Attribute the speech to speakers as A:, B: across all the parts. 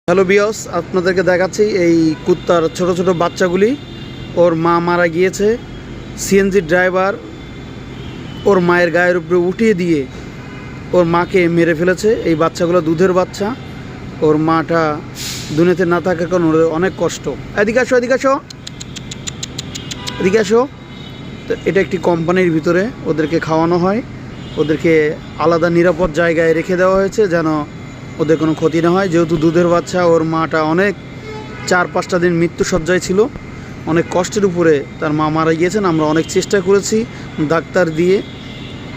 A: Hello বিয়স, আপনাদেরকে দেখাচ্ছি এই কুত্তার ছোট ছোট বাচ্চাগুলি। ওর মা মারা গিয়েছে। সিএনজি ড্রাইভার ওর মায়ের গায়ের উপরে উঠিয়ে দিয়ে ওর মাকে মেরে ফেলেছে। এই বাচ্চাগুলো দুধের বাচ্চা। ওর মাটা দুনিয়াতে না থাকার কারণে ওর অনেক কষ্ট। এদিকে আসো, এদিকে আসো, এদিকে আসো। তো এটা একটি কোম্পানির ভিতরে ওদেরকে খাওয়ানো হয়। ওদেরকে আলাদা নিরাপদ জায়গায় রেখে দেওয়া হয়েছে যেন ওদের কোনো ক্ষতি না হয়। যেহেতু দুধের বাচ্চা, ওর মাটা অনেক 4-5টা দিন মৃত্যুসজ্জায় ছিল। অনেক কষ্টের উপরে তার মা মারা গিয়েছেন। আমরা অনেক চেষ্টা করেছি ডাক্তার দিয়ে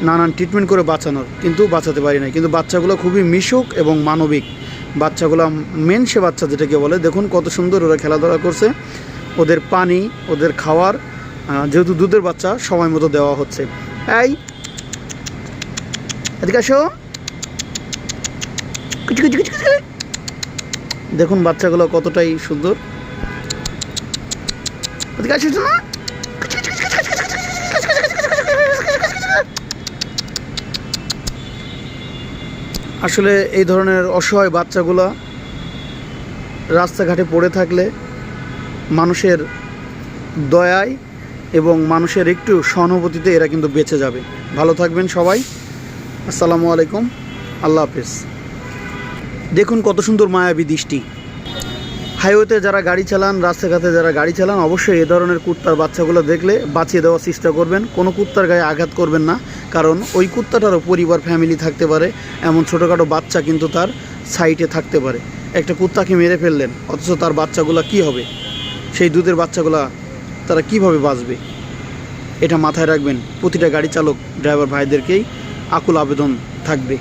A: নানান ট্রিটমেন্ট করে বাঁচানোর, কিন্তু বাঁচাতে পারি না। কিন্তু বাচ্চাগুলো খুবই মিশুক এবং মানবিক বাচ্চাগুলো, মেনসে বাচ্চা যেটাকে বলে। দেখুন কত সুন্দর ওরা খেলাধুলা করছে। ওদের পানি, ওদের খাওয়ার, যেহেতু দুধের বাচ্চা, সময় মতো দেওয়া হচ্ছে। এই এদিকে আসো। দেখুন বাচ্চাগুলো কতটাই সুন্দর। আসলে এই ধরনের অসহায় বাচ্চাগুলো রাস্তাঘাটে পড়ে থাকলে মানুষের দয়ায় এবং মানুষের একটু সহানুভূতিতে এরা কিন্তু বেঁচে যাবে। ভালো থাকবেন সবাই। আসসালামু আলাইকুম, আল্লাহ হাফেজ। দেখুন কত সুন্দর মায়াবী দৃষ্টি। হাইওয়েতে যারা গাড়ি চালান, রাস্তাঘাটে যারা গাড়ি চালান, অবশ্যই এ ধরনের কুত্তার বাচ্চাগুলো দেখলে বাঁচিয়ে দেওয়ার চেষ্টা করবেন। কোনো কুত্তার গায়ে আঘাত করবেন না, কারণ ওই কুত্তাটারও পরিবার, ফ্যামিলি থাকতে পারে। এমন ছোটোখাটো বাচ্চা কিন্তু তার সাইটে থাকতে পারে। একটা কুত্তাকে মেরে ফেললেন, অথচ তার বাচ্চাগুলো কি হবে? সেই দুধের বাচ্চাগুলা তারা কিভাবে বাঁচবে? এটা মাথায় রাখবেন। প্রতিটা গাড়ি চালক, ড্রাইভার ভাইদেরকেই আকুল আবেদন থাকবে।